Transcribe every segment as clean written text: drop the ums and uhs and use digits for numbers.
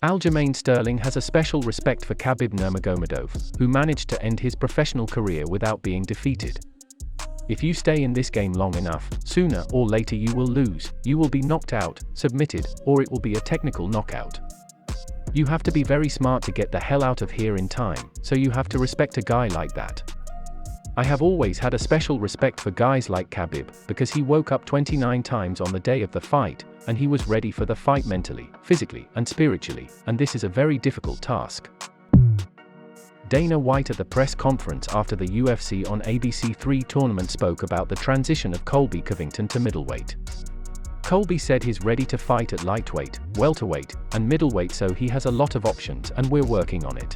Aljamain Sterling has a special respect for Khabib Nurmagomedov, who managed to end his professional career without being defeated. If you stay in this game long enough, sooner or later you will lose, you will be knocked out, submitted, or it will be a technical knockout. You have to be very smart to get the hell out of here in time, so you have to respect a guy like that. I have always had a special respect for guys like Khabib, because he woke up 29 times on the day of the fight, and he was ready for the fight mentally, physically, and spiritually, and this is a very difficult task. Dana White at the press conference after the UFC on ABC3 tournament spoke about the transition of Colby Covington to middleweight. Colby said he's ready to fight at lightweight, welterweight, and middleweight, so he has a lot of options and we're working on it.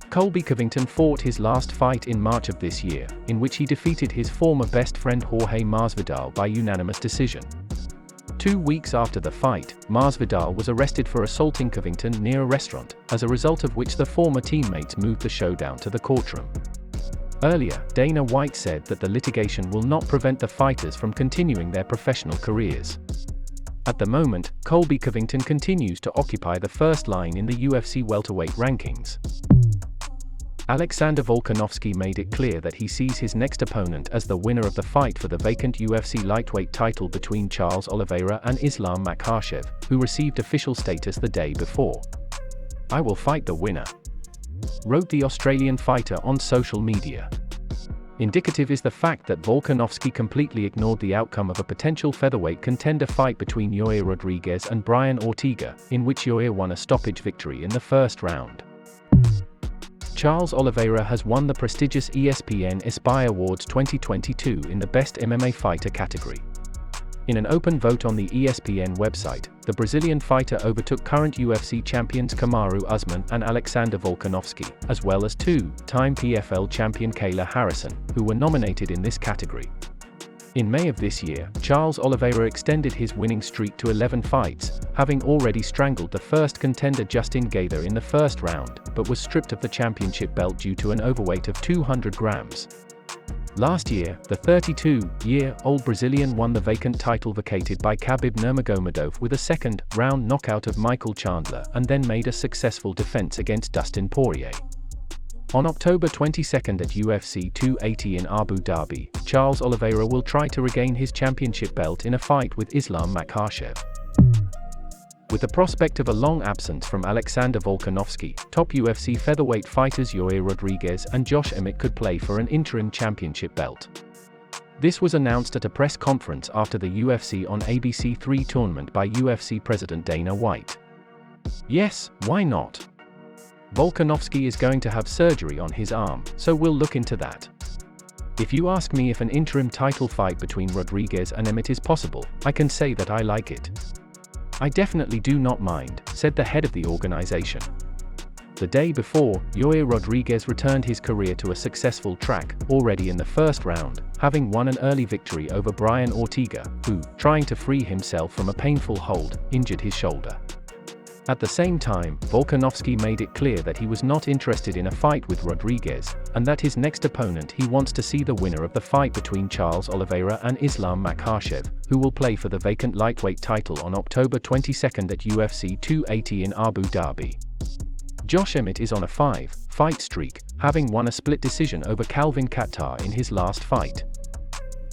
Colby Covington fought his last fight in March of this year, in which he defeated his former best friend Jorge Masvidal by unanimous decision. 2 weeks after the fight, Masvidal was arrested for assaulting Covington near a restaurant, as a result of which the former teammates moved the showdown to the courtroom. Earlier, Dana White said that the litigation will not prevent the fighters from continuing their professional careers. At the moment, Colby Covington continues to occupy the first line in the UFC welterweight rankings. Alexander Volkanovsky made it clear that he sees his next opponent as the winner of the fight for the vacant UFC lightweight title between Charles Oliveira and Islam Makhachev, who received official status the day before. "I will fight the winner," wrote the Australian fighter on social media. Indicative is the fact that Volkanovsky completely ignored the outcome of a potential featherweight contender fight between Yair Rodriguez and Brian Ortega, in which Yair won a stoppage victory in the first round. Charles Oliveira has won the prestigious ESPN Aspire Awards 2022 in the Best MMA Fighter category. In an open vote on the ESPN website, the Brazilian fighter overtook current UFC champions Kamaru Usman and Alexander Volkanovsky, as well as two-time PFL champion Kayla Harrison, who were nominated in this category. In May of this year, Charles Oliveira extended his winning streak to 11 fights, having already strangled the first contender Justin Gaethje in the first round, but was stripped of the championship belt due to an overweight of 200 grams. Last year, the 32-year-old Brazilian won the vacant title vacated by Khabib Nurmagomedov with a second-round knockout of Michael Chandler and then made a successful defense against Dustin Poirier. On October 22 at UFC 280 in Abu Dhabi, Charles Oliveira will try to regain his championship belt in a fight with Islam Makhachev. With the prospect of a long absence from Alexander Volkanovsky, top UFC featherweight fighters Yair Rodriguez and Josh Emmett could play for an interim championship belt. This was announced at a press conference after the UFC on ABC3 tournament by UFC President Dana White. Yes, why not? Volkanovsky is going to have surgery on his arm, so we'll look into that. If you ask me if an interim title fight between Rodriguez and Emmett is possible, I can say that I like it. I definitely do not mind, said the head of the organization. The day before, Yair Rodriguez returned his career to a successful track, already in the first round, having won an early victory over Brian Ortega, who, trying to free himself from a painful hold, injured his shoulder. At the same time, Volkanovsky made it clear that he was not interested in a fight with Rodriguez, and that his next opponent he wants to see the winner of the fight between Charles Oliveira and Islam Makhachev, who will play for the vacant lightweight title on October 22 at UFC 280 in Abu Dhabi. Josh Emmett is on a 5-fight streak, having won a split decision over Calvin Kattar in his last fight.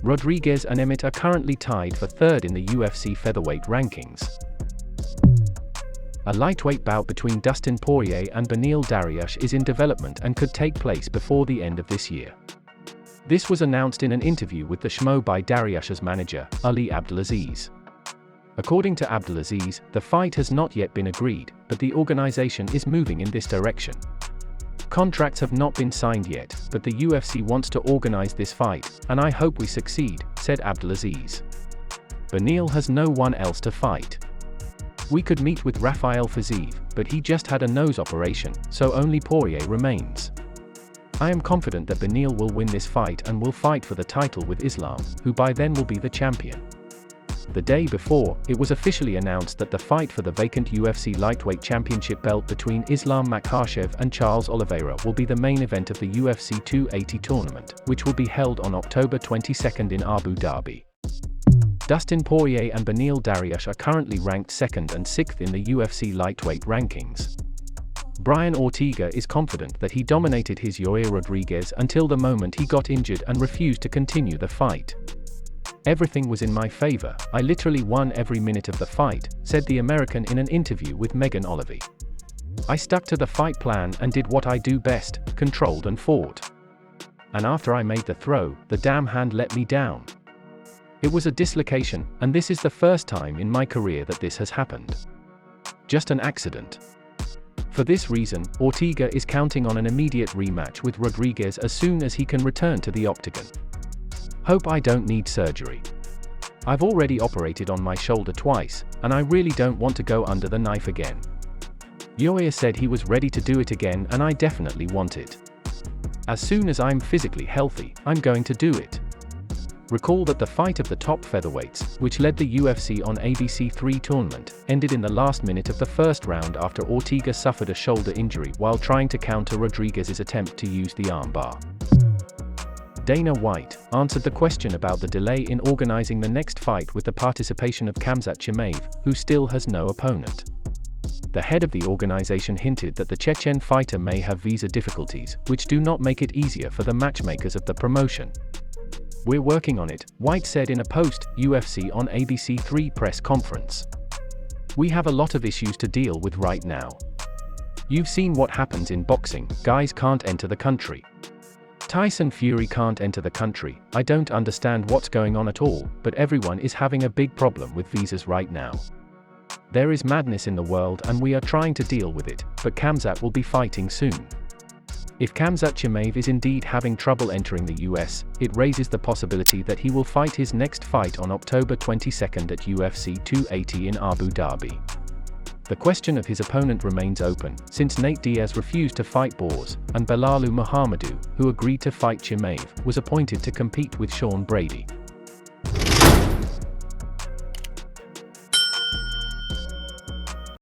Rodriguez and Emmett are currently tied for third in the UFC featherweight rankings. A lightweight bout between Dustin Poirier and Beneil Dariush is in development and could take place before the end of this year. This was announced in an interview with the Schmo by Dariush's manager, Ali Abdelaziz. According to Abdelaziz, the fight has not yet been agreed, but the organization is moving in this direction. Contracts have not been signed yet, but the UFC wants to organize this fight, and I hope we succeed, said Abdelaziz. Beneil has no one else to fight. We could meet with Rafael Fiziev, but he just had a nose operation, so only Poirier remains. I am confident that Beneil will win this fight and will fight for the title with Islam, who by then will be the champion. The day before, it was officially announced that the fight for the vacant UFC lightweight championship belt between Islam Makhachev and Charles Oliveira will be the main event of the UFC 280 tournament, which will be held on October 22 in Abu Dhabi. Dustin Poirier and Beneil Dariush are currently ranked 2nd and 6th in the UFC lightweight rankings. Brian Ortega is confident that he dominated his Yair Rodriguez until the moment he got injured and refused to continue the fight. "Everything was in my favor, I literally won every minute of the fight," said the American in an interview with Megan Oliveira. "I stuck to the fight plan and did what I do best, controlled and fought. And after I made the throw, the damn hand let me down. It was a dislocation, and this is the first time in my career that this has happened. Just an accident." For this reason, Ortega is counting on an immediate rematch with Rodriguez as soon as he can return to the octagon. "Hope I don't need surgery. I've already operated on my shoulder twice, and I really don't want to go under the knife again. Yair said he was ready to do it again, and I definitely want it. As soon as I'm physically healthy, I'm going to do it." Recall that the fight of the top featherweights, which led the UFC on ABC 3 tournament, ended in the last minute of the first round after Ortega suffered a shoulder injury while trying to counter Rodriguez's attempt to use the armbar. Dana White answered the question about the delay in organizing the next fight with the participation of Khamzat Chimaev, who still has no opponent. The head of the organization hinted that the Chechen fighter may have visa difficulties, which do not make it easier for the matchmakers of the promotion. "We're working on it," White said in a post-UFC on ABC 3 press conference. "We have a lot of issues to deal with right now. You've seen what happens in boxing, guys can't enter the country. Tyson Fury can't enter the country. I don't understand what's going on at all, but everyone is having a big problem with visas right now. There is madness in the world and we are trying to deal with it, but Khamzat will be fighting soon." If Khamzat Chimaev is indeed having trouble entering the US, it raises the possibility that he will fight his next fight on October 22 at UFC 280 in Abu Dhabi. The question of his opponent remains open, since Nate Diaz refused to fight Bours, and Belalu Muhammadu, who agreed to fight Chimaev, was appointed to compete with Sean Brady.